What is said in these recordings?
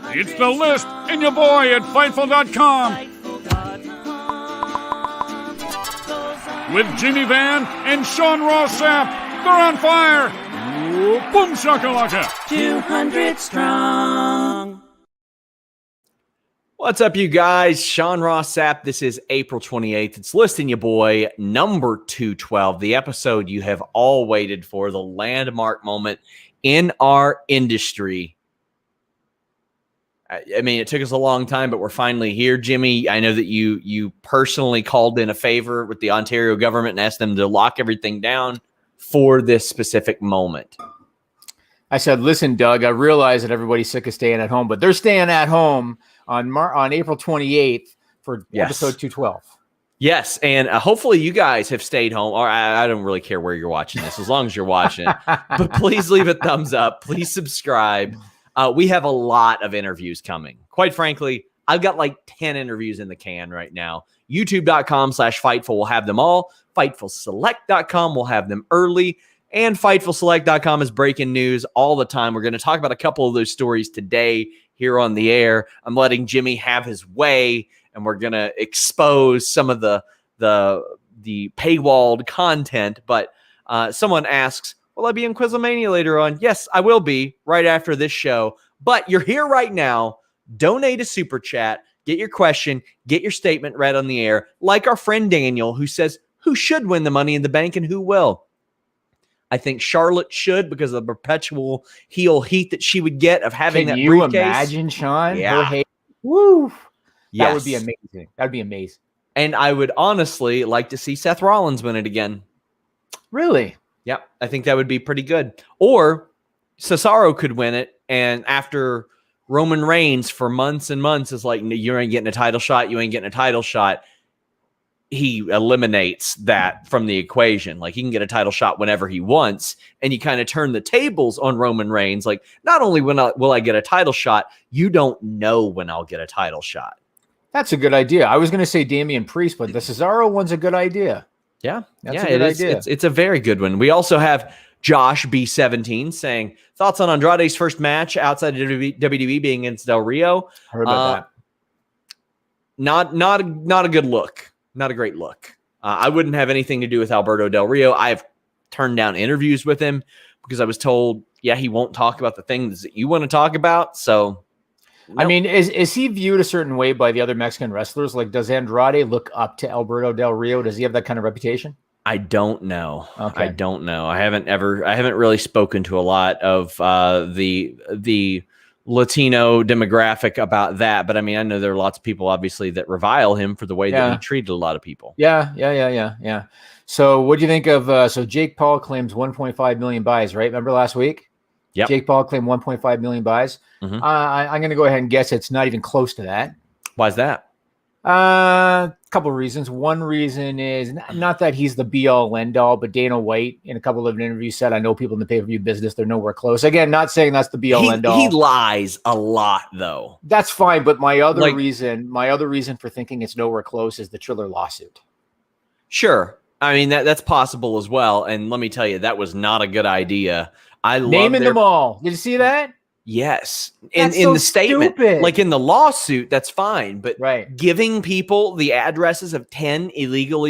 It's the list and your boy at Fightful.com. With Jimmy Van and Sean Ross Sapp. They're on fire. Boom shakalaka. 200 strong. What's up, you guys? Sean Ross Sapp. This is April 28th. It's Listing Your Boy, number 212, the episode you have all waited for, the landmark moment in our industry. I mean, it took us a long time, but we're finally here. Jimmy, I know that you personally called in a favor with the Ontario government and asked them to lock everything down for this specific moment. I said, listen, Doug, I realize that everybody's sick of staying at home, but they're staying at home on April 28th for episode 212. Yes, and hopefully you guys have stayed home. Or I don't really care where you're watching this, as long as you're watching it. But please leave a thumbs up. Please subscribe. We have a lot of interviews coming. Quite frankly, I've got like 10 interviews in the can right now. YouTube.com/Fightful will have them all. FightfulSelect.com will have them early. And FightfulSelect.com is breaking news all the time. We're going to talk about a couple of those stories today here on the air. I'm letting Jimmy have his way, and we're going to expose some of the paywalled content. But someone asks, will I be in Quizlemania later on? Yes, I will be right after this show. But you're here right now. Donate a super chat. Get your question. Get your statement read on the air. Like our friend Daniel, who says, who should win the Money in the Bank and who will? I think Charlotte should, because of the perpetual heel heat that she would get of having that briefcase. Can you imagine, Sean? Yeah. Woo. Yes. That would be amazing. That would be amazing. And I would honestly like to see Seth Rollins win it again. Really? Yeah, I think that would be pretty good. Or Cesaro could win it, and after Roman Reigns for months and months is like, you ain't getting a title shot, you ain't getting a title shot, he eliminates that from the equation. Like, he can get a title shot whenever he wants, and you kind of turn the tables on Roman Reigns. Like, not only will I get a title shot, you don't know when I'll get a title shot. That's a good idea. I was going to say Damian Priest, but the Cesaro one's a good idea. Yeah, that's a good idea. It's a very good one. We also have Josh B17 saying, thoughts on Andrade's first match outside of WWE being against Del Rio? Heard about that. Not a good look. Not a great look. I wouldn't have anything to do with Alberto Del Rio. I've turned down interviews with him because I was told, he won't talk about the things that you want to talk about. So, nope. I mean, is he viewed a certain way by the other Mexican wrestlers? Like, does Andrade look up to Alberto Del Rio? Does he have that kind of reputation? I don't know. Okay. I don't know. I haven't really spoken to a lot of the Latino demographic about that. But I mean, I know there are lots of people obviously that revile him for the way that he treated a lot of people. Yeah. So what do you think of, so Jake Paul claims 1.5 million buys, right? Remember last week? Yep. Jake Paul claimed 1.5 million buys. Mm-hmm. I'm going to go ahead and guess it's not even close to that. Why is that? A couple of reasons. One reason is not that he's the be-all, end-all, but Dana White in a couple of interviews said, I know people in the pay-per-view business, they're nowhere close. Again, not saying that's the be-all, end-all. He lies a lot, though. That's fine, but my other reason for thinking it's nowhere close is the Triller lawsuit. Sure. I mean, that's possible as well. And let me tell you, that was not a good idea. Naming them all. Did you see that? Yes. In the statement, stupid. Like in the lawsuit, that's fine. But right. Giving people the addresses of 10 illegal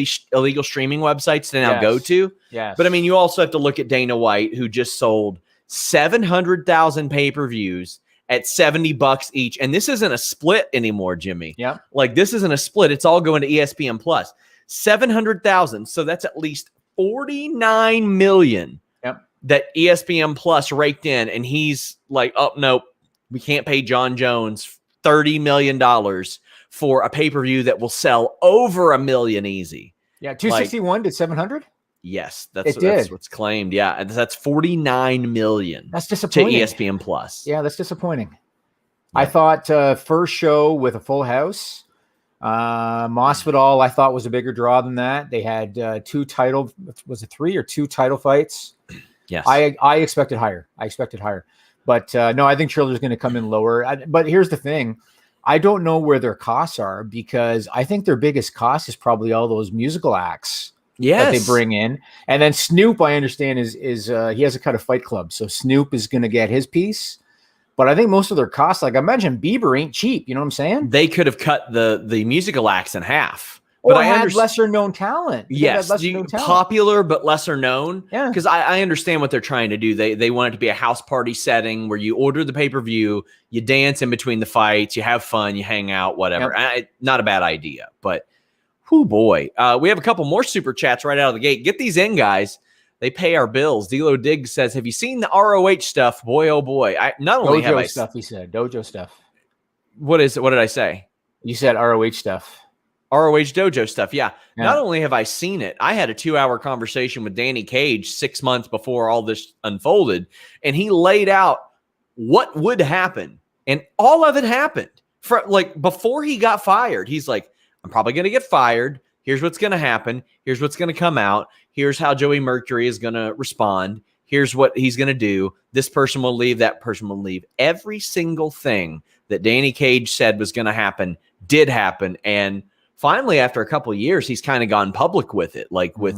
streaming websites to now go to. Yes. But I mean, you also have to look at Dana White, who just sold 700,000 pay-per-views at $70 each. And this isn't a split anymore, Jimmy. Yeah. Like, this isn't a split. It's all going to ESPN Plus. 700,000. So that's at least 49 million. That ESPN Plus raked in, and he's like, oh, nope, we can't pay John Jones $30 million for a pay-per-view that will sell over 1 million easy. Yeah, 261 to 700? Yes, that's what's claimed. Yeah, and that's 49 million. That's disappointing. To ESPN Plus. Yeah, that's disappointing. Yeah. I thought first show with a full house, Masvidal, I thought was a bigger draw than that. They had was it 3 or 2 title fights? Yes. I expected higher. But no, I think Triller's going to come in lower. But here's the thing. I don't know where their costs are, because I think their biggest cost is probably all those musical acts that they bring in. And then Snoop, I understand, is he has a cut of Fight Club. So Snoop is going to get his piece. But I think most of their costs, like I mentioned, Bieber ain't cheap. You know what I'm saying? They could have cut the musical acts in half. Or But I had understand. lesser known talent. Yes, popular but lesser known. Yeah, because I understand what they're trying to do. They want it to be a house party setting where you order the pay-per-view, you dance in between the fights, you have fun, you hang out, whatever. Yep. Not a bad idea, but whoo boy, we have a couple more super chats right out of the gate. Get these in, guys. They pay our bills. D'Lo Diggs says, "Have you seen the ROH stuff? Boy, oh boy! Not only have I stuff." He said Dojo stuff. What is it? What did I say? You said ROH stuff. ROH Dojo stuff. Yeah. Not only have I seen it, I had a 2-hour conversation with Danny Cage 6 months before all this unfolded, and he laid out what would happen, and all of it happened. Before he got fired, he's like, "I'm probably going to get fired. Here's what's going to happen. Here's what's going to come out. Here's how Joey Mercury is going to respond. Here's what he's going to do. This person will leave. That person will leave." Every single thing that Danny Cage said was going to happen did happen, and finally, after a couple of years, he's kind of gone public with it, with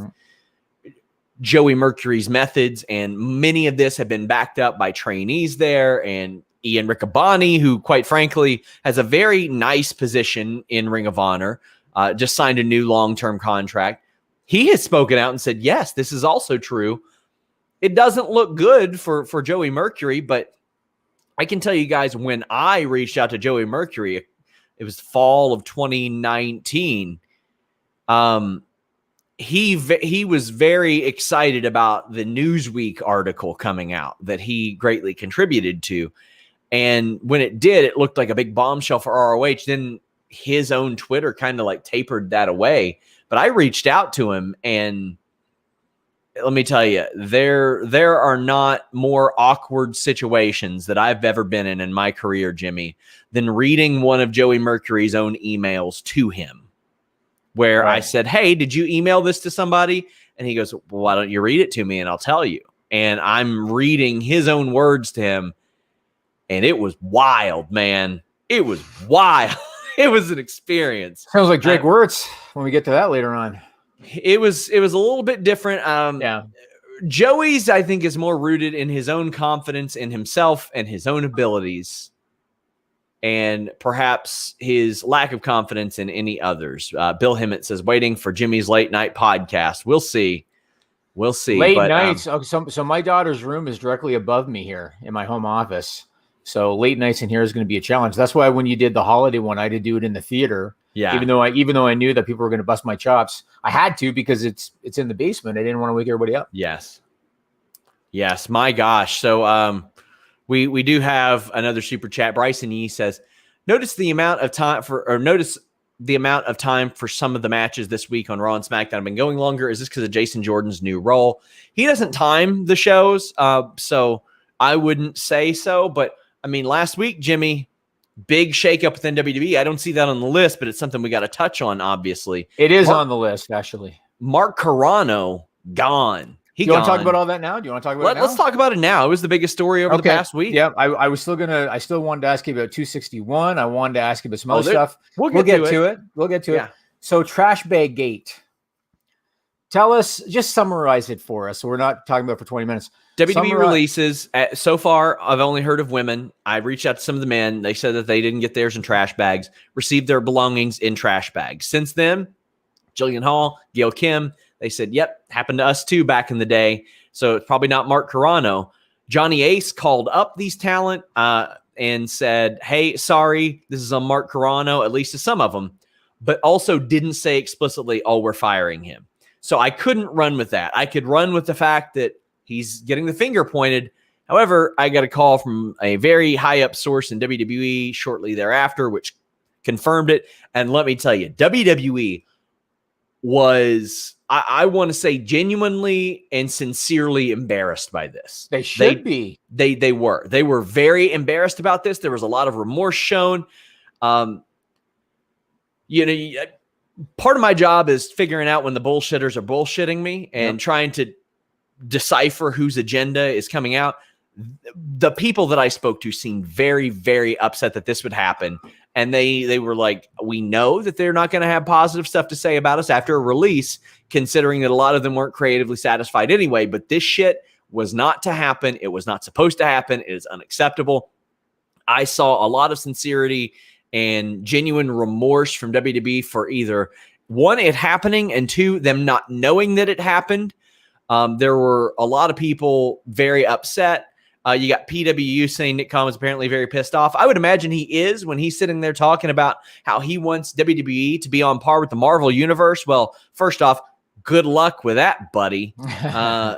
Joey Mercury's methods. And many of this have been backed up by trainees there. And Ian Riccaboni, who quite frankly has a very nice position in Ring of Honor, just signed a new long-term contract. He has spoken out and said, yes, this is also true. It doesn't look good for Joey Mercury, but I can tell you guys, when I reached out to Joey Mercury, it was fall of 2019. He was very excited about the Newsweek article coming out that he greatly contributed to. And when it did, it looked like a big bombshell for ROH. Then his own Twitter kind of tapered that away. But I reached out to him, and let me tell you, there are not more awkward situations that I've ever been in my career, Jimmy, than reading one of Joey Mercury's own emails to him, where I said, "Hey, did you email this to somebody?" And he goes, "Well, why don't you read it to me and I'll tell you?" And I'm reading his own words to him, and it was wild, man. It was wild. It was an experience. Sounds like Drake Wurtz when we get to that later on. It was a little bit different. Joey's, I think, is more rooted in his own confidence in himself and his own abilities, and perhaps his lack of confidence in any others. Bill Hemmett says, "Waiting for Jimmy's late night podcast." We'll see. Late nights. So my daughter's room is directly above me here in my home office. So late nights in here is going to be a challenge. That's why when you did the holiday one, I did do it in the theater. Yeah. Even though I knew that people were going to bust my chops, I had to, because it's in the basement. I didn't want to wake everybody up. Yes. My gosh. So we do have another super chat. Bryson Yee says, notice the amount of time for some of the matches this week on Raw and SmackDown have been going longer. Is this because of Jason Jordan's new role? He doesn't time the shows, so I wouldn't say so. But I mean, last week, Jimmy, big shakeup within WWE. I don't see that on the list, but it's something we got to touch on, obviously. It is on the list, actually. Mark Carrano, gone. Do you want to talk about all that now? Do you want to talk about it now? Let's talk about it now. It was the biggest story over the past week. Yeah, I still wanted to ask you about 261. I wanted to ask you about some other stuff. We'll get to it. We'll get to it. So Trash Bag Gate. Tell us, just summarize it for us. So we're not talking about it for 20 minutes. WWE releases. So far, I've only heard of women. I reached out to some of the men. They said that they didn't get theirs in trash bags, received their belongings in trash bags. Since then, Jillian Hall, Gail Kim, they said, yep, happened to us too back in the day. So it's probably not Mark Carano. Johnny Ace called up these talent and said, hey, sorry, this is on Mark Carano, at least to some of them, but also didn't say explicitly, oh, we're firing him. So I couldn't run with that. I could run with the fact that he's getting the finger pointed. However, I got a call from a very high up source in WWE shortly thereafter, which confirmed it. And let me tell you, WWE was, I want to say, genuinely and sincerely embarrassed by this. They should be. They were very embarrassed about this. There was a lot of remorse shown. Part of my job is figuring out when the bullshitters are bullshitting me and trying to decipher whose agenda is coming out. The people that I spoke to seemed very, very upset that this would happen. And they were like, we know that they're not going to have positive stuff to say about us after a release, considering that a lot of them weren't creatively satisfied anyway. But this shit was not to happen. It was not supposed to happen. It is unacceptable. I saw a lot of sincerity and genuine remorse from WWE for either one, it happening, and two, them not knowing that it happened. There were a lot of people very upset. You got PWU saying Nick Khan was apparently very pissed off. I would imagine he is when he's sitting there talking about how he wants WWE to be on par with the Marvel Universe. Well, first off, good luck with that, buddy.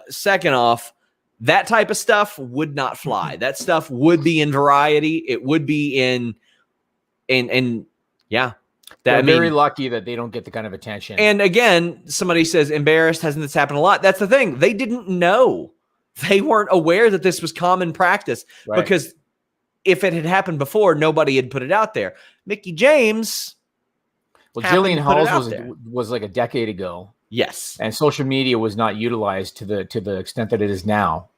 Second off, that type of stuff would not fly. That stuff would be in Variety. It would be in yeah. They're very lucky that they don't get the kind of attention. And again, somebody says embarrassed. Hasn't this happened a lot? That's the thing. They didn't know. They weren't aware that this was common practice, because if it had happened before, nobody had put it out there. Mickey James. Well, Jillian Halls was like a decade ago. Yes. And social media was not utilized to the extent that it is now.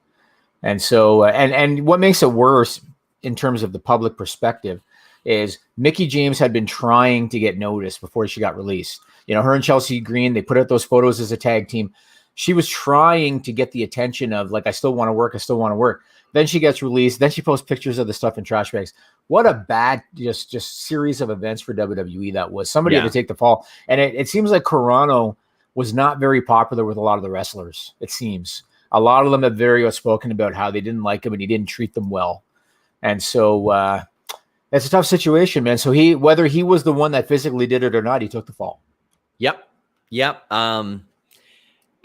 And so, and what makes it worse in terms of the public perspective is Mickey James had been trying to get noticed before she got released. You know, her and Chelsea Green, they put out those photos as a tag team. She was trying to get the attention of like, I still want to work. I still want to work. Then she gets released. Then she posts pictures of the stuff in trash bags. What a bad, just series of events for WWE that was. Somebody had to take the fall. And it seems like Carano was not very popular with a lot of the wrestlers. It seems a lot of them have very outspoken about how they didn't like him and he didn't treat them well. And so, it's a tough situation, man. So whether he was the one that physically did it or not, he took the fall. Yep.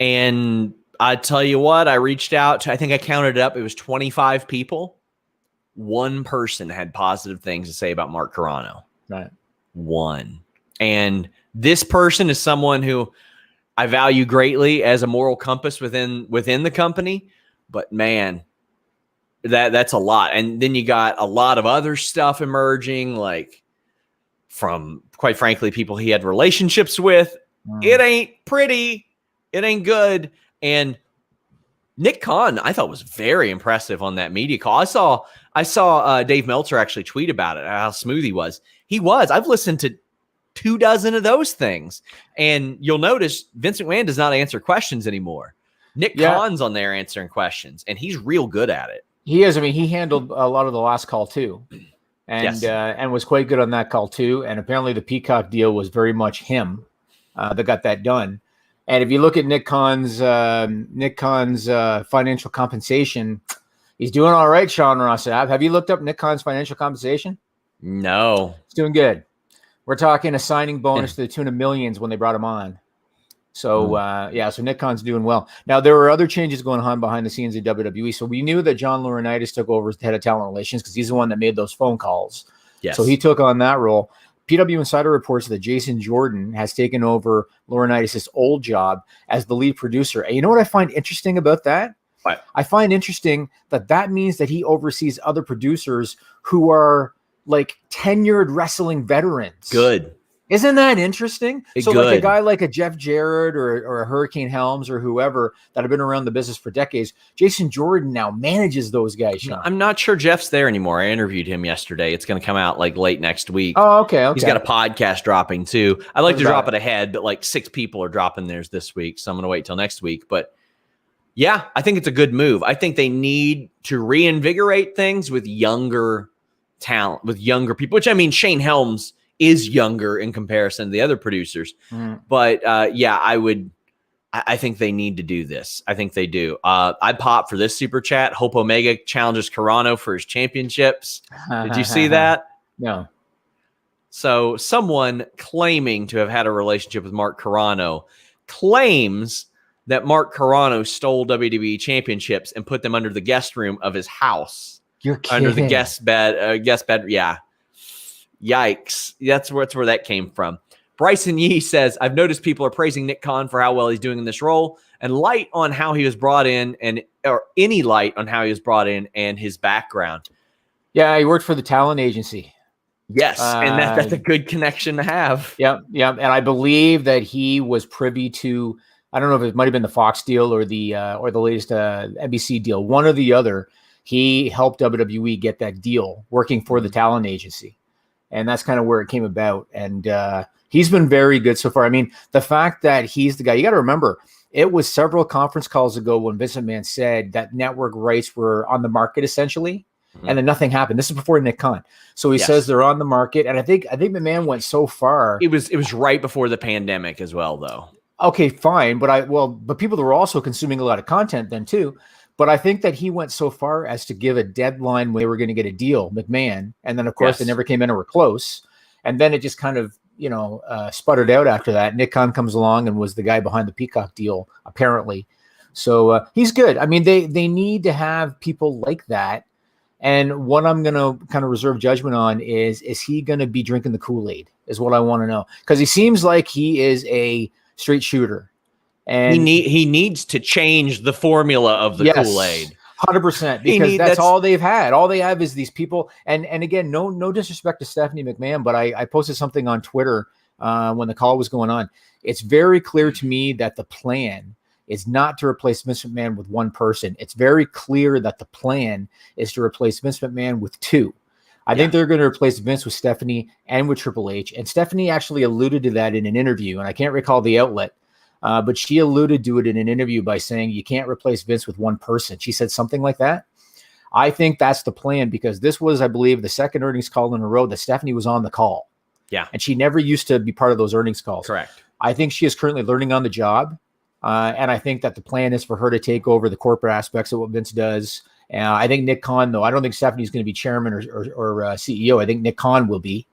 And I tell you what, I reached out to, I think I counted it up. It was 25 people. One person had positive things to say about Mark Carano. Right. One. And this person is someone who I value greatly as a moral compass within the company. But man, that's a lot. And then you got a lot of other stuff emerging, like from, quite frankly, people he had relationships with. It ain't pretty. It ain't good. And Nick Khan, I thought, was very impressive on that media call. I saw Dave Meltzer actually tweet about it, how smooth he was. I've listened to 24 of those things. And you'll notice Vince McMahon does not answer questions anymore. Nick Khan's on there answering questions, and he's real good at it. He is. I mean, he handled a lot of the last call too, and was quite good on that call too. And apparently the Peacock deal was very much him that got that done. And if you look at Nick Khan's financial compensation, he's doing all right. Sean Ross Sapp, have you looked up Nick Khan's financial compensation? No, he's doing good. We're talking a signing bonus to the tune of millions when they brought him on. So, so Nick Khan's doing well. Now, there were other changes going on behind the scenes at WWE. So we knew that John Laurinaitis took over as the head of talent relations because he's the one that made those phone calls. Yes. So he took on that role. PW Insider reports that Jason Jordan has taken over Laurinaitis' old job as the lead producer. And you know what I find interesting about that? What? I find interesting that means that he oversees other producers who are like tenured wrestling veterans. Good. Isn't that interesting? So good. Like a guy like a Jeff Jarrett or a Hurricane Helms or whoever that have been around the business for decades, Jason Jordan now manages those guys. Sean. I'm not sure Jeff's there anymore. I interviewed him yesterday. It's going to come out like late next week. Oh, okay. He's got a podcast dropping too. I like to drop it ahead, but like 6 people are dropping theirs this week. So I'm going to wait till next week. But yeah, I think it's a good move. I think they need to reinvigorate things with younger talent, with younger people, which I mean, Shane Helms is younger in comparison to the other producers. But I think they need to do this. I think they do. I pop for this super chat. Hope Omega challenges Carano for his championships. Did you see that? No. So someone claiming to have had a relationship with Mark Carano claims that Mark Carano stole WWE championships and put them under the guest room of his house. You're kidding. Under the guest bed. Yeah. Yikes. That's where that came from. Bryson Yee says, I've noticed people are praising Nick Khan for how well he's doing in this role and light on how he was brought in or any light on how he was brought in and his background. Yeah, he worked for the talent agency. Yes, and that's a good connection to have. Yeah. And I believe that he was privy to, I don't know if it might have been the Fox deal or the latest NBC deal, one or the other. He helped WWE get that deal working for the talent agency. And that's kind of where it came about. And he's been very good so far. I mean, the fact that he's the guy, you got to remember, it was several conference calls ago when Vince McMahon said that network rights were on the market, essentially. and then nothing happened. This is before Nick Khan. So he says they're on the market. And I think McMahon went so far. It was right before the pandemic as well, though. Okay, fine. But people were also consuming a lot of content then too. But I think that he went so far as to give a deadline when they were going to get a deal, McMahon. And then, of course, they never came in or were close. And then it just kind of, sputtered out after that. Nick Khan comes along and was the guy behind the Peacock deal, apparently. So he's good. I mean, they need to have people like that. And what I'm going to kind of reserve judgment on is he going to be drinking the Kool-Aid is what I want to know. Because he seems like he is a straight shooter. And he needs to change the formula of the Kool-Aid. 100%, because that's all they've had. All they have is these people. And again, no disrespect to Stephanie McMahon, but I posted something on Twitter when the call was going on. It's very clear to me that the plan is not to replace Vince McMahon with one person. It's very clear that the plan is to replace Vince McMahon with two. I think they're going to replace Vince with Stephanie and with Triple H. And Stephanie actually alluded to that in an interview, and I can't recall the outlet. But she alluded to it in an interview by saying you can't replace Vince with one person. She said something like that. I think that's the plan, because this was, I believe, the second earnings call in a row that Stephanie was on the call. Yeah. And she never used to be part of those earnings calls. Correct. I think she is currently learning on the job. And I think that the plan is for her to take over the corporate aspects of what Vince does. I think Nick Khan, though, I don't think Stephanie's going to be chairman or CEO. I think Nick Khan will be.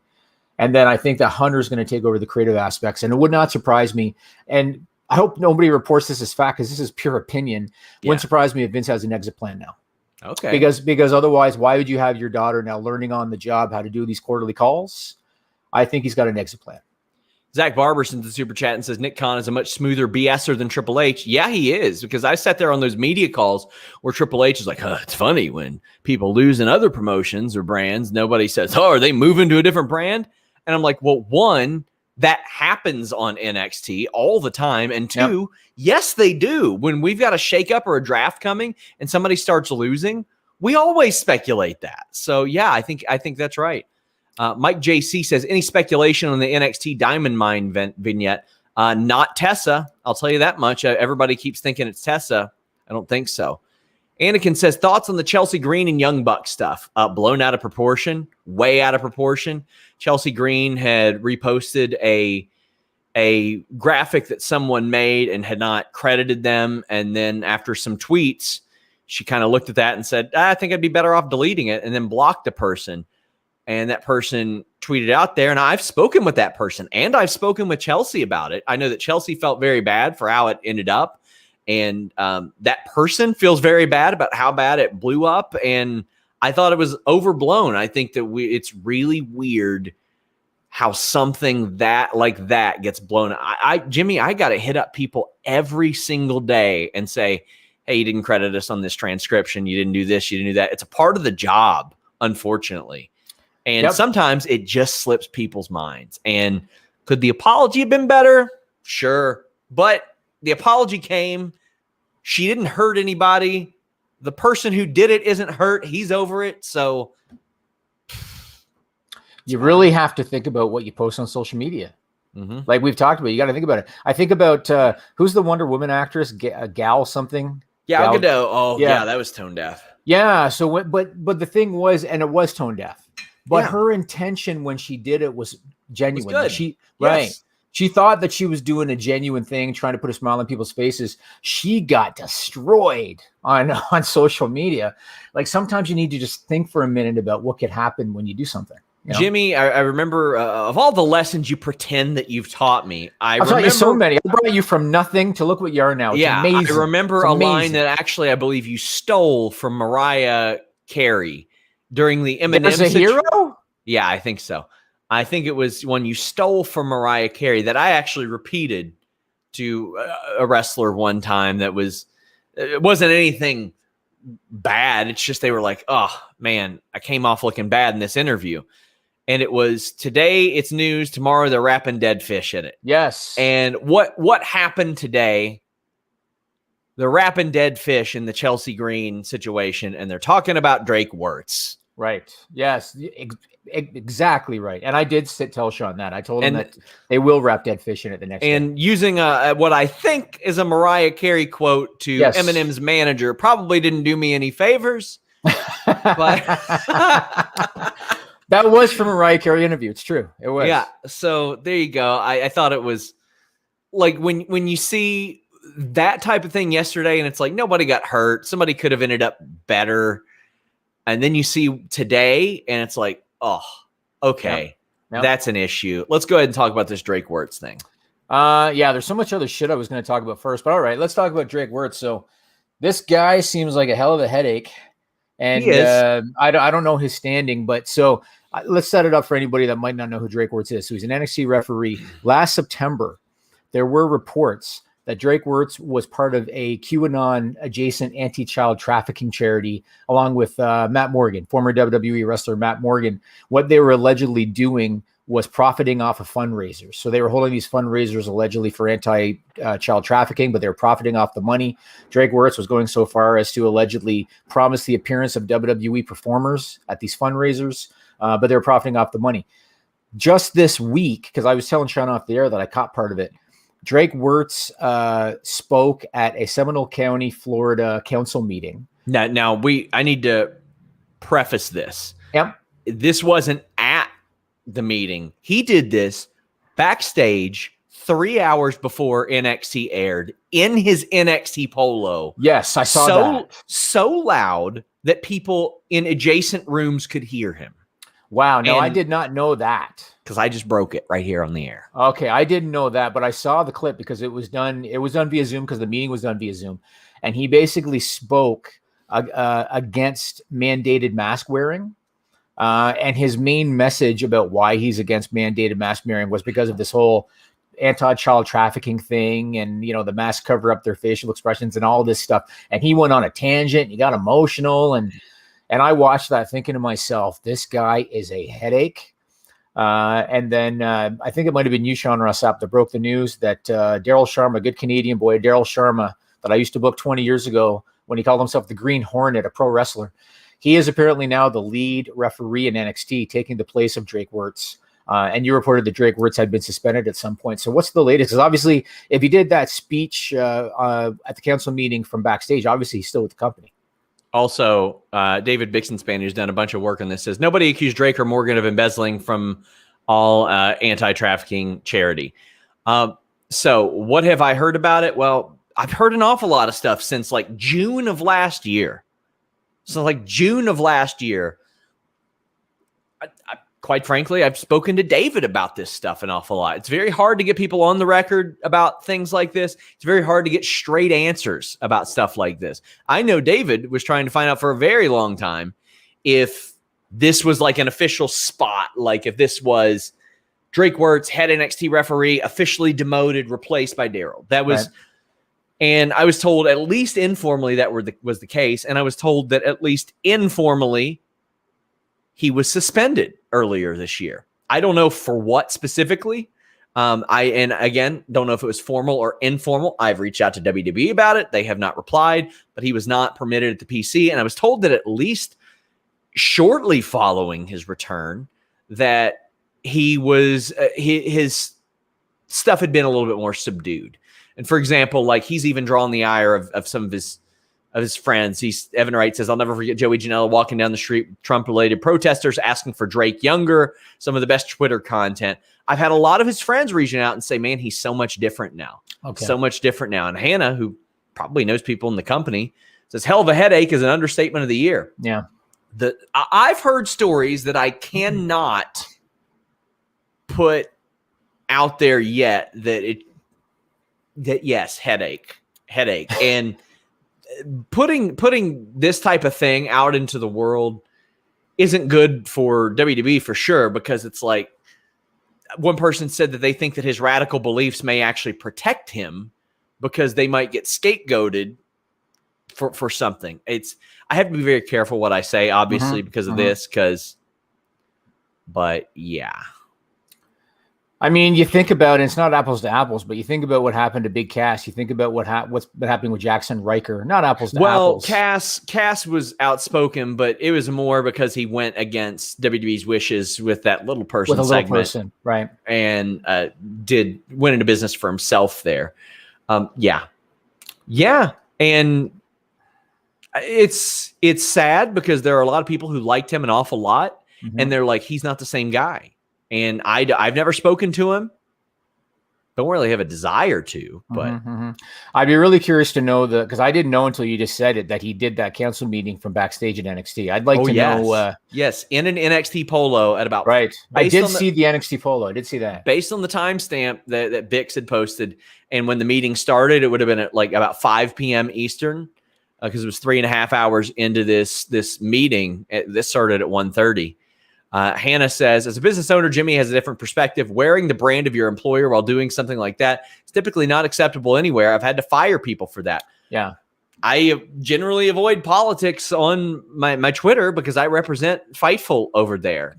And then I think that Hunter's going to take over the creative aspects. And it would not surprise me. And I hope nobody reports this as fact, because this is pure opinion. Wouldn't surprise me if Vince has an exit plan now. Okay. Because otherwise, why would you have your daughter now learning on the job how to do these quarterly calls? I think he's got an exit plan. Zach Barber sends the super chat and says Nick Khan is a much smoother BSer than Triple H. Yeah, he is, because I sat there on those media calls where Triple H is like, it's funny when people lose in other promotions or brands, nobody says, are they moving to a different brand? And I'm like, well, one, that happens on NXT all the time. And two, yes, they do. When we've got a shakeup or a draft coming and somebody starts losing, we always speculate that. So yeah, I think that's right. Mike JC says, any speculation on the NXT Diamond Mine vignette? Not Tessa. I'll tell you that much. Everybody keeps thinking it's Tessa. I don't think so. Anakin says, thoughts on the Chelsea Green and Young Buck stuff? Blown out of proportion, way out of proportion. Chelsea Green had reposted a graphic that someone made and had not credited them. And then after some tweets, she kind of looked at that and said, I think I'd be better off deleting it, and then blocked the person. And that person tweeted out there, and I've spoken with that person, and I've spoken with Chelsea about it. I know that Chelsea felt very bad for how it ended up. And that person feels very bad about how bad it blew up. And I thought it was overblown. I think that it's really weird how something like that gets blown. Jimmy, I got to hit up people every single day and say, hey, you didn't credit us on this transcription. You didn't do this. You didn't do that. It's a part of the job, unfortunately. And sometimes it just slips people's minds. And could the apology have been better? Sure. But the apology came. She didn't hurt anybody. The person who did it isn't hurt. He's over it. So you really have to think about what you post on social media. Mm-hmm. Like we've talked about, you got to think about it. I think about who's the Wonder Woman actress? Gal something. Gal Gadot. Oh, yeah, that was tone deaf. Yeah. So, but the thing was, and it was tone deaf. But her intention when she did it was genuine. Was good. Right. She thought that she was doing a genuine thing, trying to put a smile on people's faces. She got destroyed on social media. Like sometimes you need to just think for a minute about what could happen when you do something. You know? Jimmy, I remember of all the lessons you pretend that you've taught me, I've taught you so many. I brought you from nothing to look what you are now. It's amazing. I remember a line that actually I believe you stole from Mariah Carey during the Eminem. There's a hero? Yeah, I think so. I think it was one you stole from Mariah Carey that I actually repeated to a wrestler one time. It wasn't anything bad. It's just they were like, oh, man, I came off looking bad in this interview. And it was, today it's news, tomorrow they're wrapping dead fish in it. Yes. And what happened today, they're wrapping dead fish in the Chelsea Green situation, and they're talking about Drake Wurtz. Right. Yes. Exactly right. And I did tell Sean that. I told him that they will wrap dead fish in it the next day. Using what I think is a Mariah Carey quote to Eminem's manager probably didn't do me any favors. But that was from a Mariah Carey interview. It's true. It was. Yeah. So there you go. I thought it was like when you see that type of thing yesterday and it's like nobody got hurt. Somebody could have ended up better. And then you see today and it's like, oh, okay, that's an issue. Let's go ahead and talk about this Drake Wurtz thing. Yeah, there's so much other shit I was going to talk about first, but all right, let's talk about Drake Wurtz. So this guy seems like a hell of a headache, and he is. I don't know his standing, but so let's set it up for anybody that might not know who Drake Wurtz is. So he's an NXT referee. Last September, there were reports that Drake Wurtz was part of a QAnon adjacent anti-child trafficking charity, along with Matt Morgan, former WWE wrestler Matt Morgan. What they were allegedly doing was profiting off of fundraisers. So they were holding these fundraisers allegedly for anti-child trafficking, but they were profiting off the money. Drake Wurtz was going so far as to allegedly promise the appearance of WWE performers at these fundraisers, but they were profiting off the money. Just this week, because I was telling Sean off the air that I caught part of it, Drake Wurtz spoke at a Seminole County, Florida council meeting. Now I need to preface this. Yep. This wasn't at the meeting. He did this backstage 3 hours before NXT aired in his NXT polo. Yes, I saw that. So loud that people in adjacent rooms could hear him. Wow. No, I did not know that. Because I just broke it right here on the air. Okay, I didn't know that, but I saw the clip because it was done via Zoom because the meeting was done via Zoom. And he basically spoke against mandated mask wearing. And his main message about why he's against mandated mask wearing was because of this whole anti-child trafficking thing and, the masks cover up their facial expressions and all this stuff. And he went on a tangent. He got emotional. And I watched that thinking to myself, this guy is a headache. And then I think it might have been you, Sean Ross Sapp, that broke the news that Daryl Sharma, good Canadian boy, Daryl Sharma, that I used to book 20 years ago when he called himself the Green Hornet, a pro wrestler. He is apparently now the lead referee in NXT, taking the place of Drake Wurtz. And you reported that Drake Wurtz had been suspended at some point. So what's the latest? Because obviously, if he did that speech at the council meeting from backstage, obviously he's still with the company. Also, David Bixenspan, who's done a bunch of work on this, says nobody accused Drake or Morgan of embezzling from all anti-trafficking charity. So what have I heard about it? Well, I've heard an awful lot of stuff since like June of last year. Quite frankly, I've spoken to David about this stuff an awful lot. It's very hard to get people on the record about things like this. It's very hard to get straight answers about stuff like this. I know David was trying to find out for a very long time if this was like an official spot, like if this was Drake Wurtz, head NXT referee, officially demoted, replaced by Daryl. That was, right. And I was told at least informally that was the case. And I was told that at least informally he was suspended earlier this year. I don't know for what specifically. And again, don't know if it was formal or informal. I've reached out to WWE about it. They have not replied, but he was not permitted at the PC. And I was told that at least shortly following his return, that he was his stuff had been a little bit more subdued. And for example, like he's even drawn the ire of some of his friends. Evan Wright says, I'll never forget Joey Janela walking down the street with Trump-related protesters asking for Drake Younger, some of the best Twitter content. I've had a lot of his friends reaching out and say, man, he's so much different now. Okay. So much different now. And Hannah, who probably knows people in the company, says, hell of a headache is an understatement of the year. Yeah. I've heard stories that I cannot put out there yet that yes, headache. And putting this type of thing out into the world isn't good for WWE for sure, because it's like one person said that they think that his radical beliefs may actually protect him because they might get scapegoated for something. I have to be very careful what I say, obviously, because of this, but yeah. I mean, you think about it, it's not apples to apples, but you think about what happened to Big Cass. You think about what's been happening with Jackson Riker. Not apples to apples. Well, Cass was outspoken, but it was more because he went against WWE's wishes with that little person segment. Little person, right? And went into business for himself there. Yeah. And It's sad because there are a lot of people who liked him an awful lot, and they're like, he's not the same guy. And I've never spoken to him. Don't really have a desire to, but I'd be really curious to know because I didn't know until you just said it that he did that council meeting from Backstage at NXT. I'd like to know. Yes, in an NXT polo at about right. I did see the NXT polo. I did see that based on the timestamp that Bix had posted, and when the meeting started, it would have been at like about 5 p.m. Eastern because it was 3.5 hours into this meeting. This started at 1:30. Hannah says, as a business owner, Jimmy has a different perspective. Wearing the brand of your employer while doing something like that is typically not acceptable anywhere. I've had to fire people for that. Yeah. I generally avoid politics on my Twitter because I represent Fightful over there.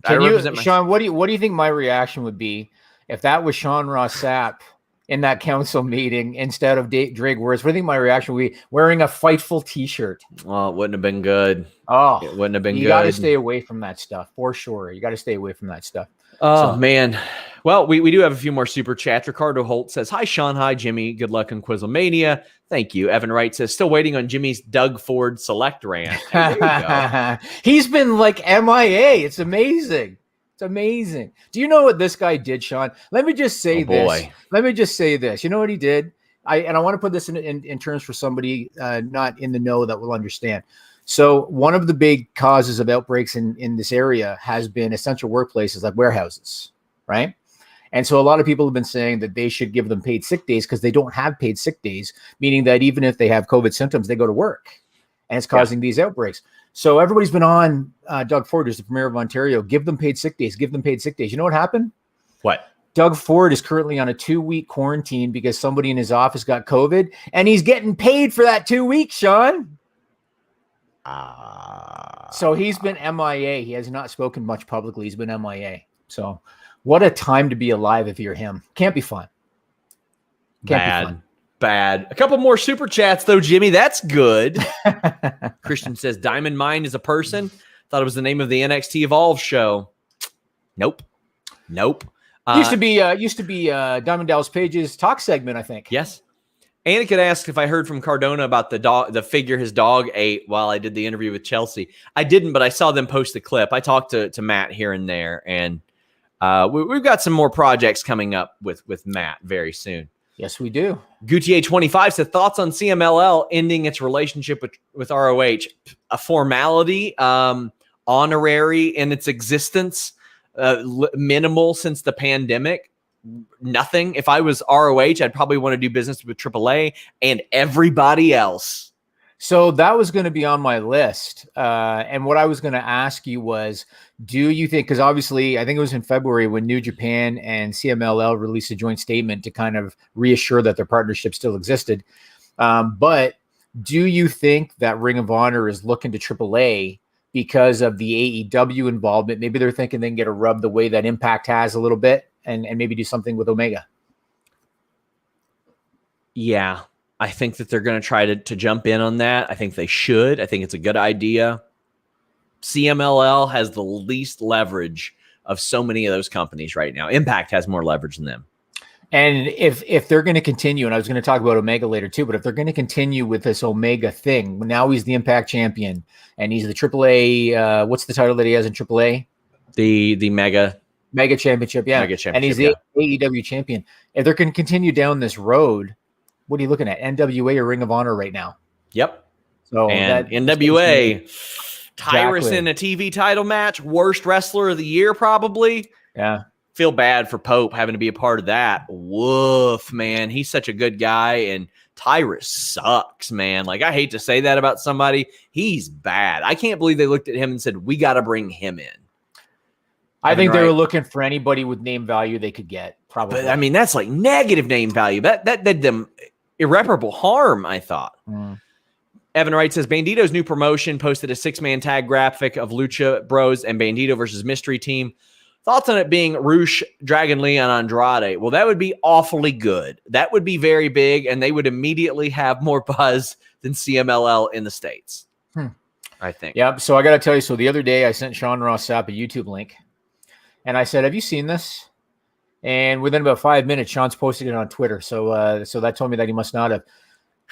Sean, what do you think my reaction would be if that was Sean Ross Sapp in that council meeting instead of Drake Wurtz? What do you think my reaction would be? Wearing a Fightful t-shirt. Well, it wouldn't have been good. Oh, it wouldn't have been good. You got to stay away from that stuff for sure. You got to stay away from that stuff. Oh, man. Well, we do have a few more super chats. Ricardo Holt says, hi, Sean. Hi, Jimmy. Good luck on Quizlemania. Thank you. Evan Wright says, still waiting on Jimmy's Doug Ford select rant. Hey, there you go. He's been like MIA. It's amazing. It's amazing. Do you know what this guy did, Sean? Let me just say this. Let me just say this. You know what he did? I want to put this in terms for somebody not in the know that will understand. So one of the big causes of outbreaks in this area has been essential workplaces like warehouses, right? And so a lot of people have been saying that they should give them paid sick days because they don't have paid sick days, meaning that even if they have COVID symptoms, they go to work. And it's causing these outbreaks. So everybody's been on Doug Ford, who's the premier of Ontario. Give them paid sick days. Give them paid sick days. You know what happened? What? Doug Ford is currently on a 2-week quarantine because somebody in his office got COVID, and he's getting paid for that 2 weeks, Sean. So he's been MIA. He has not spoken much publicly. He's been MIA. So what a time to be alive if you're him. Can't be fun. Can't be fun. Bad. A couple more super chats, though, Jimmy. That's good. Christian says, Diamond Mine is a person. Thought it was the name of the NXT Evolve show. Nope. Used to be Diamond Dallas Page's talk segment, I think. Yes. Anakin asked if I heard from Cardona about the figure his dog ate while I did the interview with Chelsea. I didn't, but I saw them post the clip. I talked to Matt here and there, and we've got some more projects coming up with Matt very soon. Yes, we do. Gutier25 said, thoughts on CMLL ending its relationship with ROH? A formality, honorary in its existence, minimal since the pandemic. Nothing. If I was ROH, I'd probably want to do business with AAA and everybody else. So that was going to be on my list. And what I was going to ask you was, do you think, because obviously I think it was in February when New Japan and CMLL released a joint statement to kind of reassure that their partnership still existed. But do you think that Ring of Honor is looking to AAA because of the AEW involvement? Maybe they're thinking they can get a rub the way that Impact has a little bit and maybe do something with Omega. Yeah. I think that they're going to try to jump in on that. I think they should. I think it's a good idea. CMLL has the least leverage of so many of those companies right now. Impact has more leverage than them. And if they're going to continue, and I was going to talk about Omega later too, but if they're going to continue with this Omega thing, now he's the Impact champion and he's the AAA. What's the title that he has in AAA? The Mega Championship. Yeah. Mega Championship, and he's the AEW champion. If they're going to continue down this road, what are you looking at? NWA or Ring of Honor right now? Yep. So and NWA, Tyrus in a TV title match, worst wrestler of the year, probably. Yeah. Feel bad for Pope having to be a part of that. Woof, man. He's such a good guy, and Tyrus sucks, man. Like, I hate to say that about somebody. He's bad. I can't believe they looked at him and said, we got to bring him in. I think they were looking for anybody with name value they could get, probably. But, I mean, that's like negative name value. That did them irreparable harm, I thought. Evan Wright says, Bandito's new promotion posted a 6-man tag graphic of Lucha Bros and Bandito versus Mystery Team. Thoughts on it being Rush, Dragon Lee, and Andrade? Well, that would be awfully good. That would be very big, and they would immediately have more buzz than CMLL in the States, I think. Yeah, so I got to tell you, so the other day I sent Sean Ross Sapp a YouTube link, and I said, have you seen this? And within about 5 minutes, Sean's posted it on Twitter. So that told me that he must not have.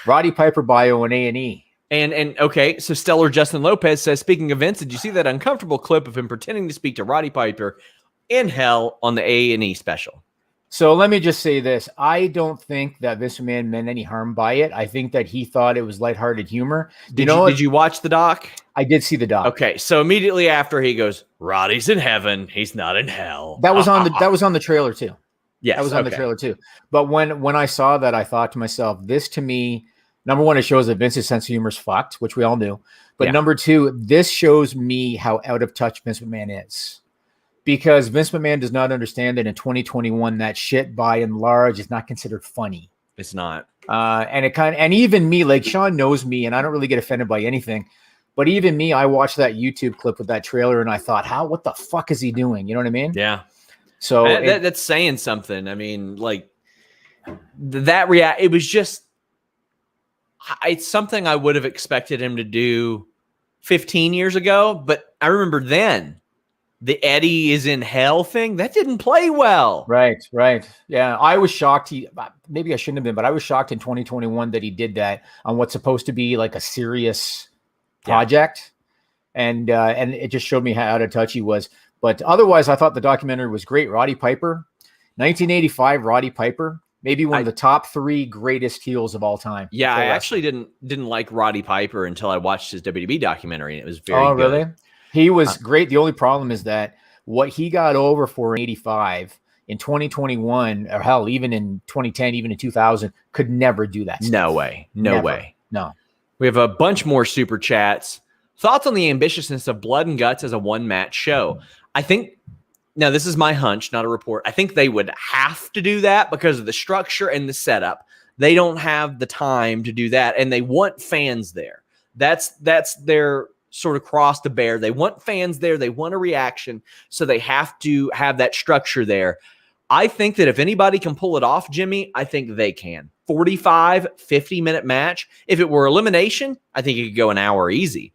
Roddy Piper bio and A&E. And okay, so Stellar Justin Lopez says, speaking of Vince, did you see that uncomfortable clip of him pretending to speak to Roddy Piper in hell on the A&E special? So let me just say this. I don't think that Vince McMahon meant any harm by it. I think that he thought it was lighthearted humor. Did you watch the doc? I did see the doc. Okay, so immediately after he goes, Roddy's in heaven, he's not in hell. That was on the trailer too. Yes, that was on the trailer too. But when I saw that, I thought to myself, this to me, number one, it shows that Vince's sense of humor is fucked, which we all knew. But number two, this shows me how out of touch Vince McMahon is. Because Vince McMahon does not understand that in 2021, that shit by and large is not considered funny. It's not. And even me, like Sean knows me, and I don't really get offended by anything. But even me, I watched that YouTube clip with that trailer, and I thought, what the fuck is he doing? You know what I mean? Yeah. So that's saying something. I mean, like it was just, it's something I would have expected him to do 15 years ago. But I remember then, the Eddie is in hell thing, that didn't play well. Right. Yeah, I was shocked. Maybe I shouldn't have been, but I was shocked in 2021 that he did that on what's supposed to be like a serious project. And it just showed me how out of touch he was. But otherwise, I thought the documentary was great. Roddy Piper, 1985 Roddy Piper, maybe one of the top 3 greatest heels of all time. Yeah, I actually didn't like Roddy Piper until I watched his WWE documentary, and it was very good. Really? He was great. The only problem is that what he got over for in 85, in 2021, or hell, even in 2010, even in 2000, could never do that stuff. No way. No way. No. We have a bunch more super chats. Thoughts on the ambitiousness of Blood and Guts as a one-match show? I think, now this is my hunch, not a report. I think they would have to do that because of the structure and the setup. They don't have the time to do that, and they want fans there. That's their sort of cross to bear. They want fans there. They want a reaction. So they have to have that structure there. I think that if anybody can pull it off, Jimmy, I think they can. 45, 50-minute match. If it were elimination, I think it could go an hour easy.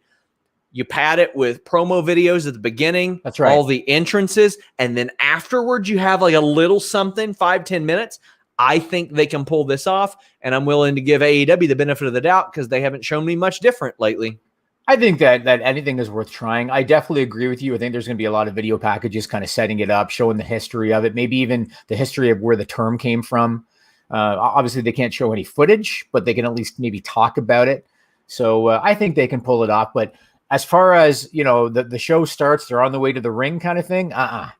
You pad it with promo videos at the beginning. That's right. All the entrances. And then afterwards, you have like a little something, 5-10 minutes. I think they can pull this off. And I'm willing to give AEW the benefit of the doubt because they haven't shown me much different lately. I think that anything is worth trying. I definitely agree with you. I think there's going to be a lot of video packages kind of setting it up, showing the history of it, maybe even the history of where the term came from. Obviously, they can't show any footage, but they can at least maybe talk about it. So I think they can pull it off. But as far as, the show starts, they're on the way to the ring kind of thing. Yeah.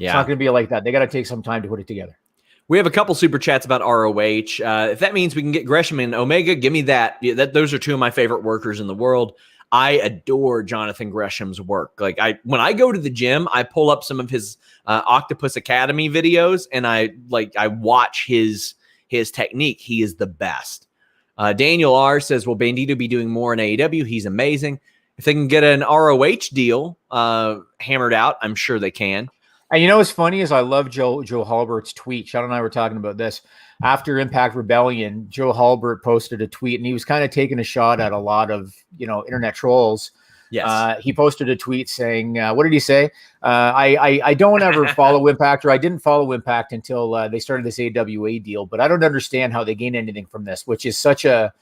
It's not going to be like that. They got to take some time to put it together. We have a couple super chats about ROH. If that means we can get Gresham and Omega, give me that. Those are 2 of my favorite workers in the world. I adore Jonathan Gresham's work. Like when I go to the gym, I pull up some of his Octopus Academy videos and I watch his technique. He is the best. Daniel R says, will Bandito be doing more in AEW? He's amazing. If they can get an ROH deal hammered out, I'm sure they can. And what's funny is I love Joe Halbert's tweet. Sean and I were talking about this. After Impact Rebellion, Joe Halbert posted a tweet, and he was kind of taking a shot at a lot of, internet trolls. Yes. He posted a tweet saying, what did he say? I don't ever follow Impact, or I didn't follow Impact until they started this AWA deal, but I don't understand how they gain anything from this, which is such a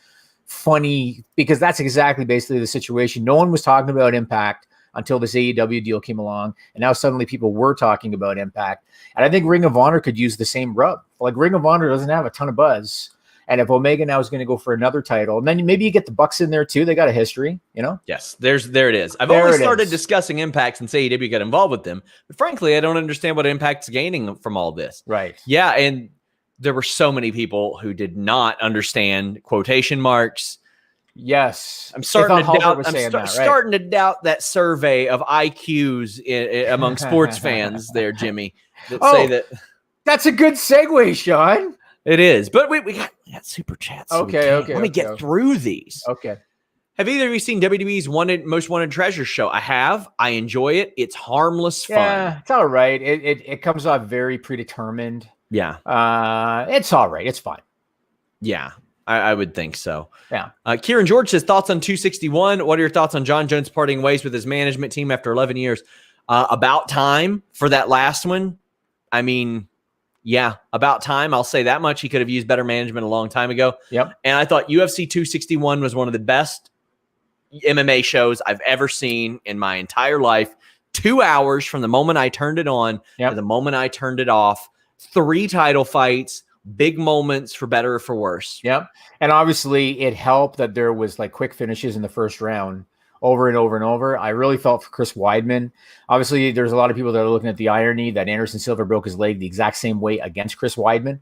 funny, because that's exactly basically the situation. No one was talking about Impact until this AEW deal came along, and now suddenly people were talking about Impact. And I think Ring of Honor could use the same rub. Like Ring of Honor doesn't have a ton of buzz, and if Omega now is going to go for another title, and then maybe you get the Bucks in there too. They got a history, Yes, there it is. I've only started discussing Impact since AEW got involved with them, but frankly, I don't understand what Impact's gaining from all this. Right? Yeah, and there were so many people who did not understand quotation marks. Yes, I'm starting to doubt. Starting to doubt that survey of IQs among sports fans, there, Jimmy. That say that. That's a good segue, Sean. It is, but we got super chats. So okay. Let me get through these. Okay. Have either of you seen WWE's Most Wanted Treasures show? I have. I enjoy it. It's harmless fun. Yeah, it's all right. It comes off very predetermined. Yeah. It's all right. It's fine. Yeah. I would think so. Yeah. Kieran George says, thoughts on 261. What are your thoughts on John Jones parting ways with his management team after 11 years? About time for that last one. I mean, yeah, about time. I'll say that much. He could have used better management a long time ago. Yep. And I thought UFC 261 was one of the best MMA shows I've ever seen in my entire life. 2 hours from the moment I turned it on to the moment I turned it off. 3 title fights, big moments for better or for worse. Yep. And obviously it helped that there was like quick finishes in the first round over and over and over. I really felt for Chris Weidman. Obviously, there's a lot of people that are looking at the irony that Anderson Silva broke his leg the exact same way against Chris Weidman.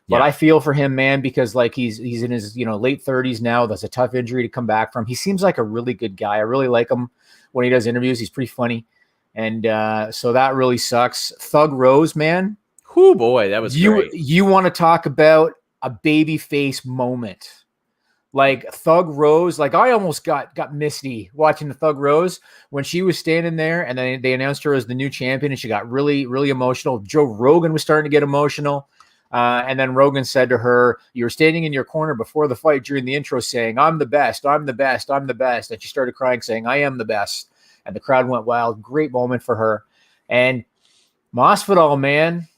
But I feel for him, man, because like he's in his late 30s now. That's a tough injury to come back from. He seems like a really good guy. I really like him when he does interviews. He's pretty funny. And so that really sucks. Thug Rose, man. Oh boy, that was great. You want to talk about a baby face moment. Like Thug Rose, like I almost got misty watching the Thug Rose when she was standing there and then they announced her as the new champion and she got really, really emotional. Joe Rogan was starting to get emotional. And then Rogan said to her, you were standing in your corner before the fight during the intro saying, I'm the best, I'm the best, I'm the best. And she started crying saying, I am the best. And the crowd went wild. Great moment for her. And Masvidal, man,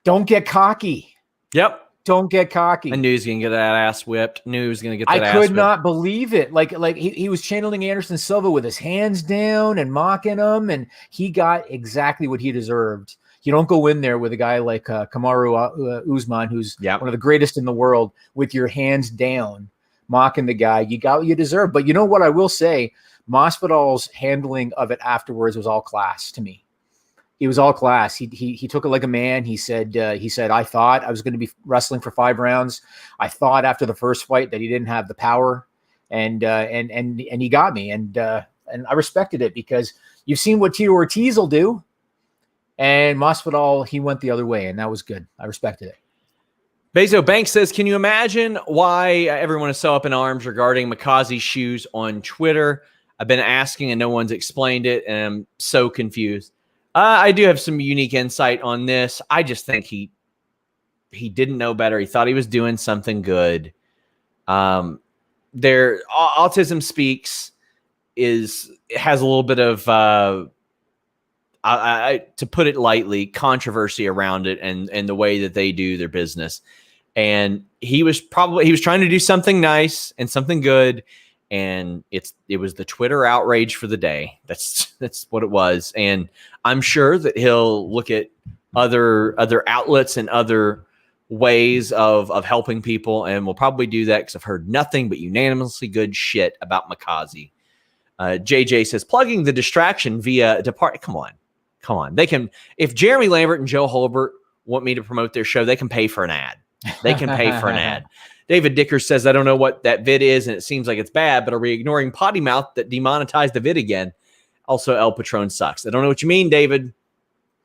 don't get cocky. Yep. Don't get cocky. I knew he was going to get that ass whipped. Knew he was going to get that ass whipped. I whipped. could not believe it. Like he was channeling Anderson Silva with his hands down and mocking him, and he got exactly what he deserved. You don't go in there with a guy like Kamaru Usman, who's one of the greatest in the world, with your hands down, mocking the guy. You got what you deserve. But you know what I will say? Masvidal's handling of it afterwards was all class to me. He was all class. He took it like a man. He said, I thought I was going to be wrestling for 5 rounds. I thought after the first fight that he didn't have the power, and he got me. And I respected it because you've seen what Tito Ortiz will do, and Masvidal, he went the other way, and that was good. I respected it. Bezo Banks says, can you imagine why everyone is so up in arms regarding Makazi's shoes on Twitter? I've been asking and no one's explained it, and I'm so confused. I do have some unique insight on this. I just think he didn't know better. He thought he was doing something good. Autism Speaks has a little bit of, to put it lightly, controversy around it and the way that they do their business. And he was trying to do something nice and something good. And it was the Twitter outrage for the day. That's what it was. And I'm sure that he'll look at other outlets and other ways of helping people, and we'll probably do that because I've heard nothing but unanimously good shit about Makazi. JJ says, plugging the distraction via depart. Come on. They can, if Jeremy Lambert and Joe Holbert want me to promote their show, they can pay for an ad. They can pay for an ad. David Dicker says, I don't know what that vid is, and it seems like it's bad, but are we ignoring Potty Mouth that demonetized the vid again? Also, El Patron sucks. I don't know what you mean, David.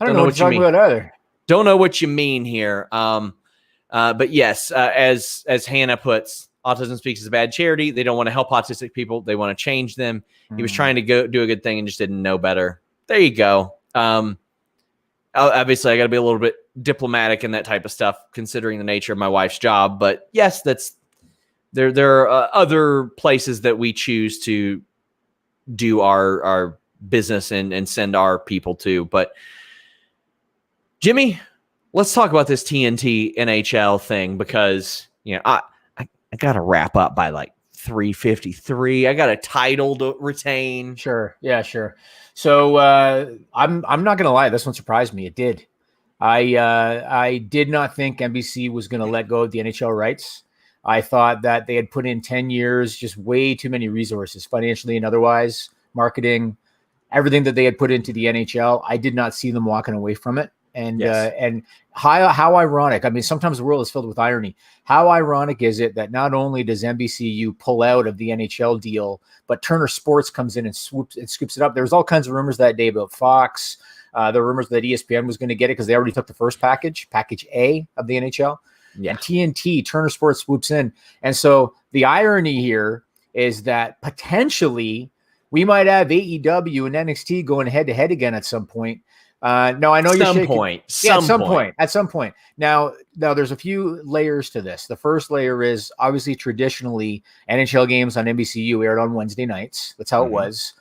I don't know what you're talking about either. Don't know what you mean here. But yes, as Hannah puts, Autism Speaks is a bad charity. They don't want to help autistic people. They want to change them. He was trying to go do a good thing and just didn't know better. There you go. Obviously, I got to be a little bit diplomatic in that type of stuff, considering the nature of my wife's job. But yes, there are other places that we choose to do our business and send our people to. But Jimmy, let's talk about this TNT NHL thing, because I got to wrap up by like 3:53. I got a title to retain. Sure. Yeah, sure. So I'm not going to lie. This one surprised me. It did. I did not think NBC was going to let go of the NHL rights. I thought that they had put in 10 years, just way too many resources, financially and otherwise, marketing, everything that they had put into the NHL. I did not see them walking away from it. And yes. And how ironic. I mean, sometimes the world is filled with irony. How ironic is it that not only does NBCU pull out of the NHL deal, but Turner Sports comes in and scoops it up. There was all kinds of rumors that day about Fox. There were rumors that ESPN was going to get it because they already took the first package A of the NHL. Yeah. And TNT, Turner Sports swoops in. And so the irony here is that potentially we might have AEW and NXT going head to head again at some point. No, I know you're shaking. At some point. Now there's a few layers to this. The first layer is obviously traditionally NHL games on NBCU aired on Wednesday nights. That's how it was.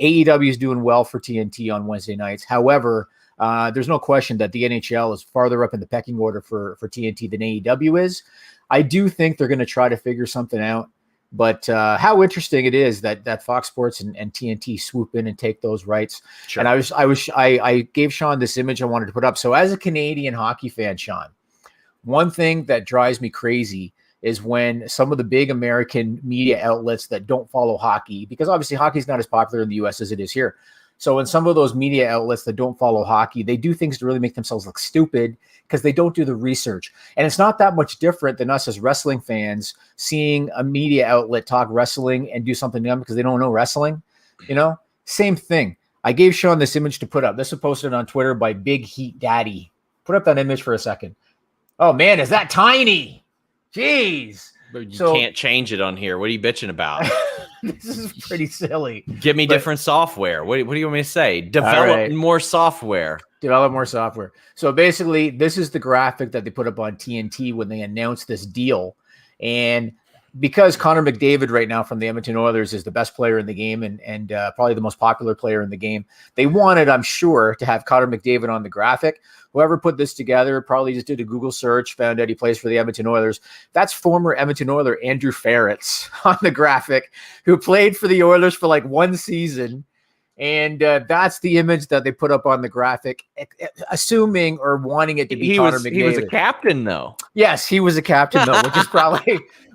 AEW is doing well for TNT on Wednesday nights. However, there's no question that the NHL is farther up in the pecking order for TNT than AEW is. I do think they're going to try to figure something out. But how interesting it is that Fox Sports and TNT swoop in and take those rights. Sure. And I gave Sean this image I wanted to put up. So as a Canadian hockey fan, Sean, one thing that drives me crazy is when some of the big American media outlets that don't follow hockey, because obviously hockey is not as popular in the US as it is here. So when some of those media outlets that don't follow hockey, they do things to really make themselves look stupid because they don't do the research. And it's not that much different than us as wrestling fans seeing a media outlet talk wrestling and do something to them because they don't know wrestling. Same thing. I gave Sean this image to put up. This was posted on Twitter by Big Heat Daddy. Put up that image for a second. Oh man, is that tiny? Jeez. But you can't change it on here. What are you bitching about? This is pretty silly. Give me different software. What do you want me to say? Develop more software. Develop more software. So basically, this is the graphic that they put up on TNT when they announced this deal. And because Connor McDavid right now from the Edmonton Oilers is the best player in the game and probably the most popular player in the game, they wanted, I'm sure, to have Connor McDavid on the graphic. Whoever put this together probably just did a Google search, found out he plays for the Edmonton Oilers. That's former Edmonton Oiler Andrew Ferretz on the graphic, who played for the Oilers for like one season. And that's the image that they put up on the graphic, assuming or wanting it to be Connor McDavid. He was a captain, though. Yes, he was a captain, though,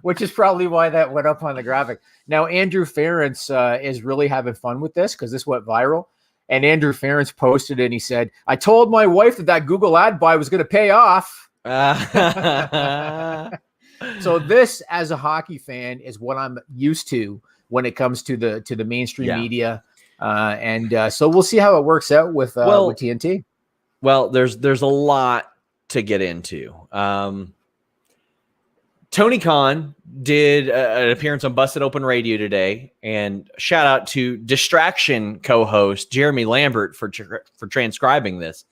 which is probably why that went up on the graphic. Now, Andrew Ferentz is really having fun with this because this went viral. And Andrew Ferentz posted it and he said, I told my wife that Google ad buy was going to pay off. So this, as a hockey fan, is what I'm used to when it comes to the mainstream media. So we'll see how it works out with TNT. Well, there's a lot to get into. Tony Khan did an appearance on Busted Open Radio today, and shout out to Distraction co-host Jeremy Lambert for transcribing this.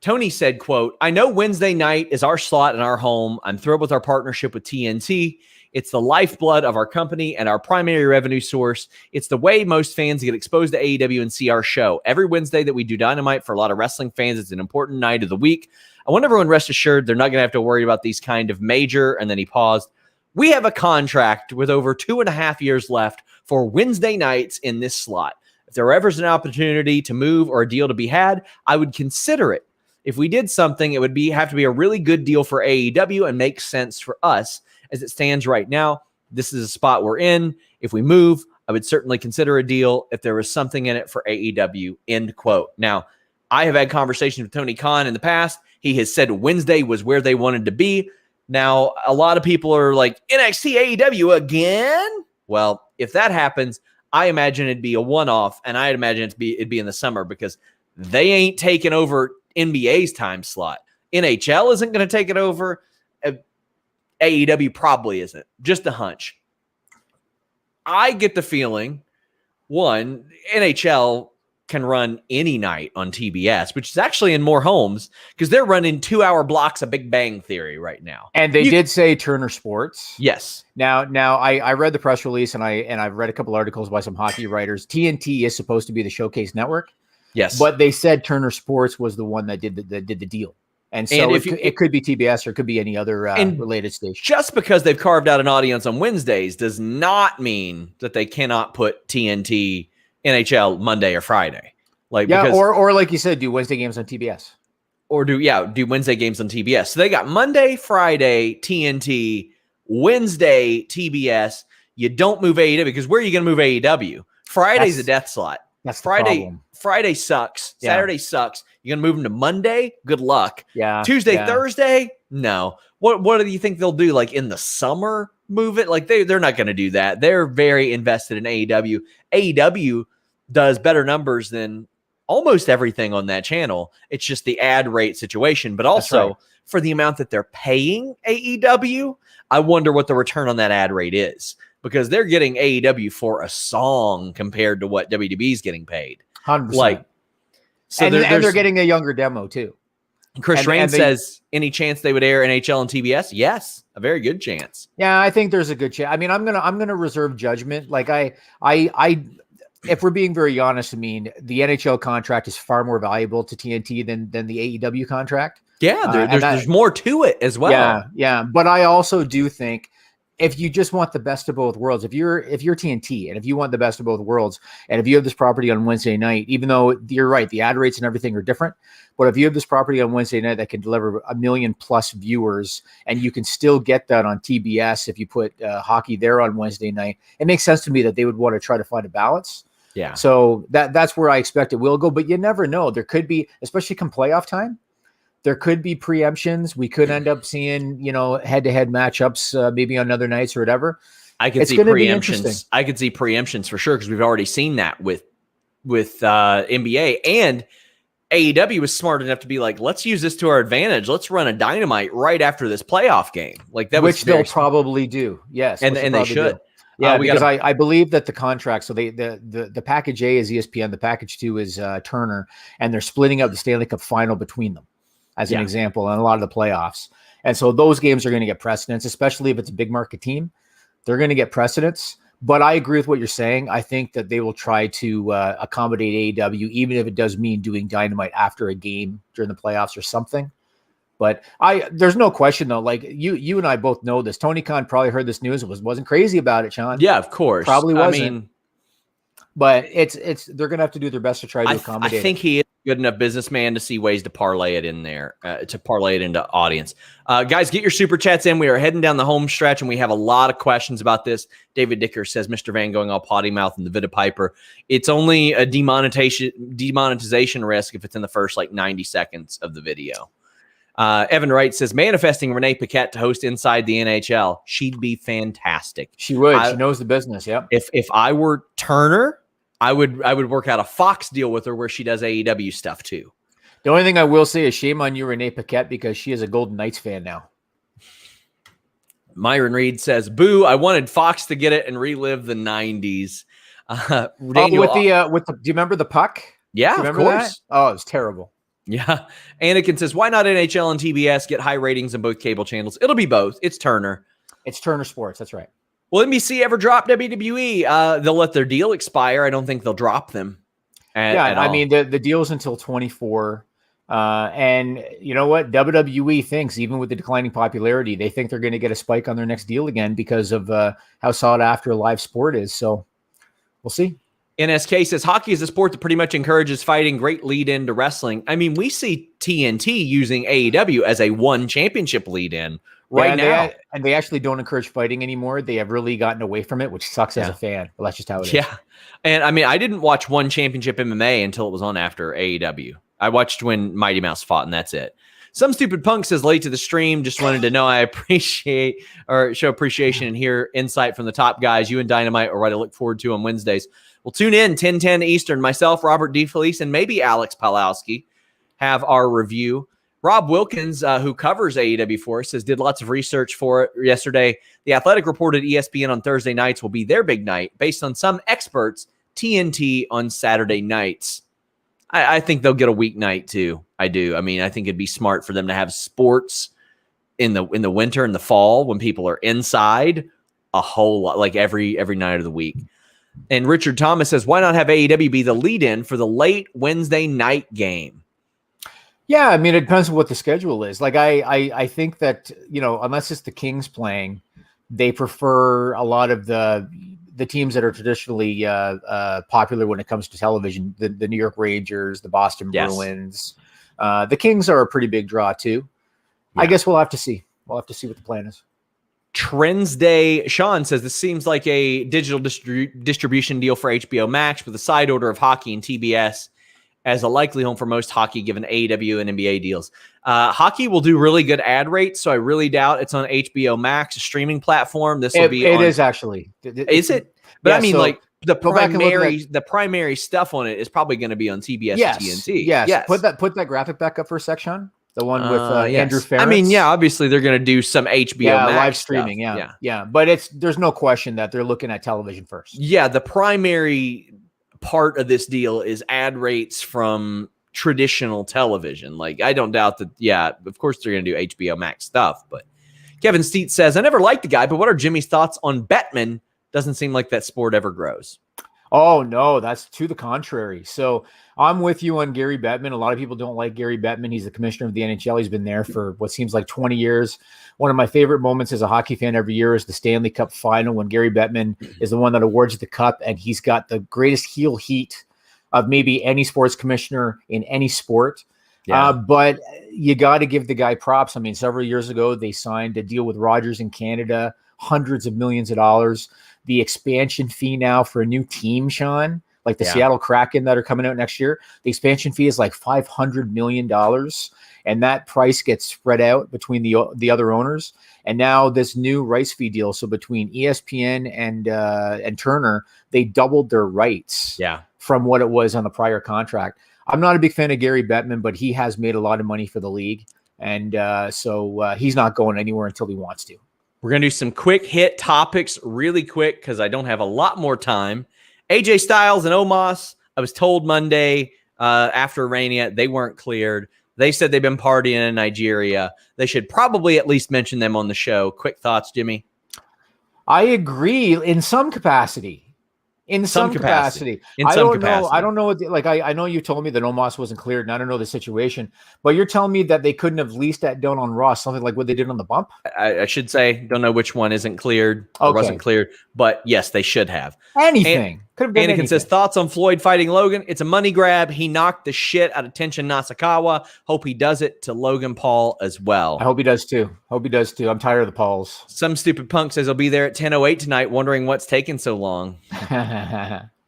Tony said, quote, I know Wednesday night is our slot in our home. I'm thrilled with our partnership with TNT. It's the lifeblood of our company and our primary revenue source. It's the way most fans get exposed to AEW and see our show. Every Wednesday that we do Dynamite, for a lot of wrestling fans, it's an important night of the week. I want everyone rest assured they're not going to have to worry about these kind of major, and then he paused. We have a contract with over 2.5 years left for Wednesday nights in this slot. If there ever is an opportunity to move or a deal to be had, I would consider it. If we did something, it would have to be a really good deal for AEW and make sense for us. As it stands right now, this is a spot we're in. If we move, I would certainly consider a deal if there was something in it for AEW, end quote. Now, I have had conversations with Tony Khan in the past. He has said Wednesday was where they wanted to be. Now, a lot of people are like, NXT AEW again? Well, if that happens, I imagine it'd be a one-off, and I'd imagine it'd be in the summer because they ain't taking over NBA's time slot. NHL isn't going to take it over. AEW probably isn't. Just a hunch. I get the feeling, one, NHL can run any night on TBS, which is actually in more homes because they're running 2-hour blocks of Big Bang Theory right now. And they did say Turner Sports. Yes. Now I read the press release and I've read a couple articles by some hockey writers. TNT is supposed to be the Showcase network. Yes. But they said Turner Sports was the one that did the deal. And so it could be TBS or it could be any other related station. Just because they've carved out an audience on Wednesdays does not mean that they cannot put TNT NHL Monday or Friday. Or like you said, do Wednesday games on TBS. Or do Wednesday games on TBS. So they got Monday, Friday, TNT, Wednesday, TBS. You don't move AEW because where are you going to move AEW? Friday's a death slot. That's Friday sucks. Yeah. Saturday sucks. You're going to move them to Monday? Good luck. Yeah. Tuesday, Thursday? No. What do you think they'll do? Like in the summer, move it? Like they're not going to do that. They're very invested in AEW. AEW does better numbers than almost everything on that channel. It's just the ad rate situation. But also for the amount that they're paying AEW, I wonder what the return on that ad rate is. Because they're getting AEW for a song compared to what WWE is getting paid. 100%. And they're getting a younger demo too. Chris Rain says, any chance they would air NHL and TBS? Yes, a very good chance. Yeah, I think there's a good chance. I mean, I'm gonna reserve judgment. Like I, if we're being very honest, I mean, the NHL contract is far more valuable to TNT than the AEW contract. Yeah, there's more to it as well. Yeah. But I also do think if you just want the best of both worlds, if you're TNT and if you want the best of both worlds, and if you have this property on Wednesday night, even though you're right, the ad rates and everything are different, but if you have this property on Wednesday night that can deliver 1 million plus viewers, and you can still get that on TBS if you put hockey there on Wednesday night, it makes sense to me that they would want to try to find a balance. Yeah. So that's where I expect it will go, but you never know. There could be, especially come playoff time, there could be preemptions. We could end up seeing, head-to-head matchups, maybe on other nights or whatever. I could see preemptions. I could see preemptions for sure, because we've already seen that with NBA, and AEW was smart enough to be like, let's use this to our advantage. Let's run a Dynamite right after this playoff game, like that, which they'll probably do. Yes, and they should. Yeah, because I believe that the contract. So the package A is ESPN, the package 2 is Turner, and they're splitting up the Stanley Cup final between them, as an example, and a lot of the playoffs. And so those games are going to get precedence, especially if it's a big market team. They're going to get precedence. But I agree with what you're saying. I think that they will try to accommodate AEW, even if it does mean doing Dynamite after a game during the playoffs or something. But there's no question, though. Like you and I both know this. Tony Khan probably heard this news and wasn't crazy about it, Sean. Yeah, of course. Probably wasn't. But they're going to have to do their best to try to accommodate. I think he is a good enough businessman to see ways to parlay it in there, to parlay it into audience. Guys, get your super chats in. We are heading down the home stretch, and we have a lot of questions about this. David Dicker says, Mr. Van going all potty mouth in the Vita Piper. It's only a demonetization risk if it's in the first 90 seconds of the video. Evan Wright says, manifesting Renee Paquette to host Inside the NHL. She'd be fantastic. She would. She knows the business. Yep. If I were Turner, I would work out a Fox deal with her where she does AEW stuff too. The only thing I will say is shame on you, Renee Paquette, because she is a Golden Knights fan now. Myron Reed says, boo, I wanted Fox to get it and relive the 90s. Do you remember the puck? Yeah, of course. That? Oh, it was terrible. Yeah. Anakin says, why not NHL and TBS get high ratings on both cable channels? It'll be both. It's Turner. It's Turner Sports. That's right. Will NBC ever drop WWE? They'll let their deal expire. I don't think they'll drop them. I mean, the deal's until 24. And you know what? WWE thinks, even with the declining popularity, they think they're going to get a spike on their next deal again because of how sought after live sport is. So we'll see. NSK says, hockey is a sport that pretty much encourages fighting, great lead in to wrestling. I mean, we see TNT using AEW as a one championship lead in now. And they actually don't encourage fighting anymore. They have really gotten away from it, which sucks as a fan. But that's just how it is. Yeah. And I mean, I didn't watch one championship MMA until it was on after AEW. I watched when Mighty Mouse fought, and that's it. Some stupid punk says, late to the stream, just wanted to know I appreciate or show appreciation and hear insight from the top guys. You and Dynamite are what I look forward to on Wednesdays. We'll tune in 10:10 Eastern. Myself, Robert DeFelice, and maybe Alex Palowski have our review. Rob Wilkins, who covers AEW for us, says did lots of research for it yesterday. The Athletic reported ESPN on Thursday nights will be their big night. Based on some experts, TNT on Saturday nights. I think they'll get a weeknight too. I do. I mean, I think it'd be smart for them to have sports in the winter and the fall when people are inside a whole lot, like every night of the week. And Richard Thomas says, why not have AEW be the lead-in for the late Wednesday night game? Yeah, I mean, it depends on what the schedule is. Like, I think that, unless it's the Kings playing, they prefer a lot of the teams that are traditionally popular when it comes to television, the New York Rangers, the Boston Bruins. The Kings are a pretty big draw, too. Yeah. I guess we'll have to see. We'll have to see what the plan is. Trends Day Sean says this seems like a digital distribution deal for HBO Max with a side order of hockey and TBS as a likely home for most hockey given AEW and NBA deals. Hockey will do really good ad rates, so I really doubt it's on HBO Max, a streaming platform. This will be it is actually. Is it? But yeah, I mean, so the primary stuff on it is probably going to be on TBS and TNT. Yes. Put that graphic back up for a sec, Sean. The one with Andrew Ferris. I mean, yeah, obviously they're going to do some HBO Max live streaming. Stuff. Yeah. But there's no question that they're looking at television first. Yeah, the primary part of this deal is ad rates from traditional television. Like, I don't doubt that. Yeah, of course they're going to do HBO Max stuff. But Kevin Steet says, I never liked the guy, but what are Jimmy's thoughts on Bettman? Doesn't seem like that sport ever grows. Oh no, that's to the contrary. So I'm with you on Gary Bettman. A lot of people don't like Gary Bettman. He's the commissioner of the NHL. He's been there for what seems like 20 years. One of my favorite moments as a hockey fan every year is the Stanley Cup final when Gary Bettman is the one that awards the cup, and he's got the greatest heel heat of maybe any sports commissioner in any sport. Yeah. But you got to give the guy props. I mean, several years ago, they signed a deal with Rogers in Canada, hundreds of millions of dollars. The expansion fee now for a new team, Sean, like the Seattle Kraken that are coming out next year, the expansion fee is like $500 million. And that price gets spread out between the other owners. And now this new rights fee deal. So between ESPN and Turner, they doubled their rights from what it was on the prior contract. I'm not a big fan of Gary Bettman, but he has made a lot of money for the league. And so he's not going anywhere until he wants to. We're going to do some quick hit topics really quick because I don't have a lot more time. AJ Styles and Omos, I was told Monday after Mania, they weren't cleared. They said they've been partying in Nigeria. They should probably at least mention them on the show. Quick thoughts, Jimmy? I agree in some capacity. In some capacity. I don't know. I know you told me that Omos wasn't cleared, and I don't know the situation. But you're telling me that they couldn't have leased that down on Ross, something like what they did on the bump? I should say, don't know which one isn't cleared or wasn't cleared, but yes, they should have. Anything. Could have been Anakin says, thoughts on Floyd fighting Logan? It's a money grab. He knocked the shit out of Tenshin Nasukawa. Hope he does it to Logan Paul as well. I hope he does too. I'm tired of the Pauls. Some stupid punk says he'll be there at 10:08 tonight, wondering what's taking so long.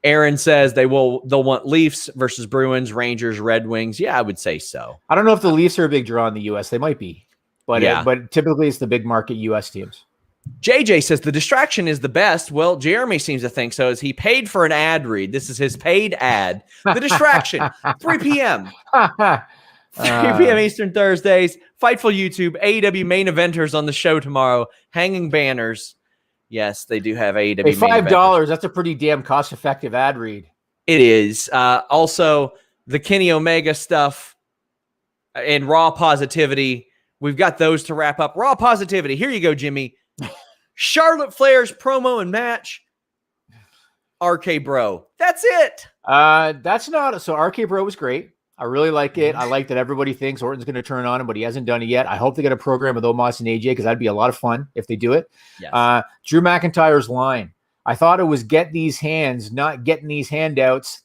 Aaron says they'll want Leafs versus Bruins, Rangers, Red Wings. Yeah, I would say so. I don't know if the Leafs are a big draw in the U.S. They might be, but but typically it's the big market U.S. teams. JJ says the distraction is the best. Well, Jeremy seems to think so. As he paid for an ad read. This is his paid ad. The distraction, 3 p.m. 3 p.m. Eastern Thursdays. Fightful YouTube. AEW main eventers on the show tomorrow. Hanging banners. Yes, they do have AEW. Hey, $5. That's a pretty damn cost-effective ad read. It is. Also, the Kenny Omega stuff and Raw Positivity. We've got those to wrap up. Raw Positivity. Here you go, Jimmy. Charlotte Flair's promo and match. RK Bro. That's it. That's not so. RK Bro was great. I really like it. I like that everybody thinks Orton's going to turn on him, but he hasn't done it yet. I hope they get a program with Omos and AJ because that'd be a lot of fun if they do it. Yes. Drew McIntyre's line. I thought it was get these hands, not getting these handouts.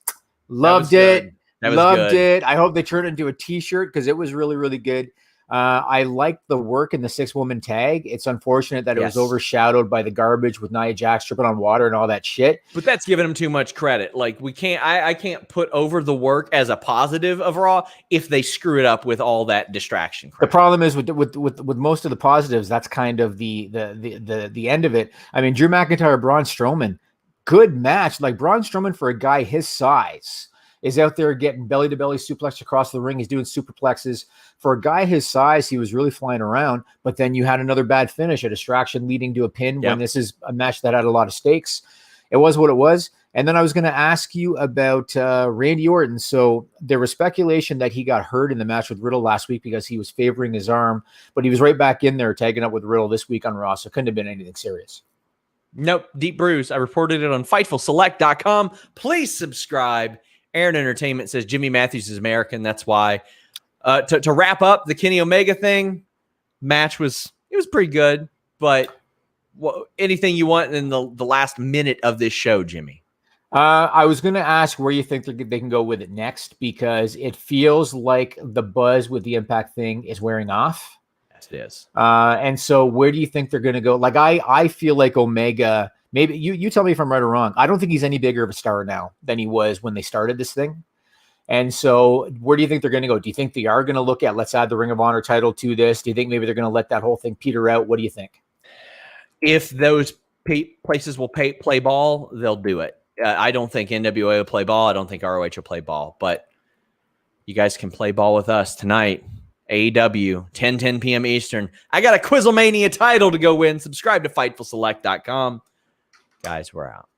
Loved it. Loved it. I hope they turn it into a t-shirt because it was really, really good. I liked the work in the 6-woman tag. It's unfortunate that it was overshadowed by the garbage with Nia Jax tripping on water and all that shit. But that's giving him too much credit. Like we can't, I can't put over the work as a positive of Raw if they screw it up with all that distraction crap. The problem is with most of the positives, that's kind of the end of it. I mean, Drew McIntyre, Braun Strowman, good match. Like Braun Strowman for a guy his size is out there getting belly-to-belly suplex across the ring. He's doing superplexes. For a guy his size, he was really flying around, but then you had another bad finish, a distraction leading to a pin when this is a match that had a lot of stakes. It was what it was. And then I was going to ask you about Randy Orton. So there was speculation that he got hurt in the match with Riddle last week because he was favoring his arm, but he was right back in there tagging up with Riddle this week on Raw, so it couldn't have been anything serious. Nope, deep bruise. I reported it on FightfulSelect.com. Please subscribe. Aaron Entertainment says Jimmy Matthews is American. That's why. To wrap up the Kenny Omega thing, match was pretty good. But anything you want in the last minute of this show, Jimmy? I was going to ask where you think they can go with it next because it feels like the buzz with the Impact thing is wearing off. Yes, it is. And so where do you think they're going to go? Like I feel like Omega. Maybe you tell me if I'm right or wrong. I don't think he's any bigger of a star now than he was when they started this thing. And so where do you think they're going to go? Do you think they are going to look at, let's add the Ring of Honor title to this? Do you think maybe they're going to let that whole thing peter out? What do you think? If those places will play ball, they'll do it. I don't think NWA will play ball. I don't think ROH will play ball. But you guys can play ball with us tonight. AEW, 10 p.m. Eastern. I got a Quizzlemania title to go win. Subscribe to FightfulSelect.com. Guys, we're out.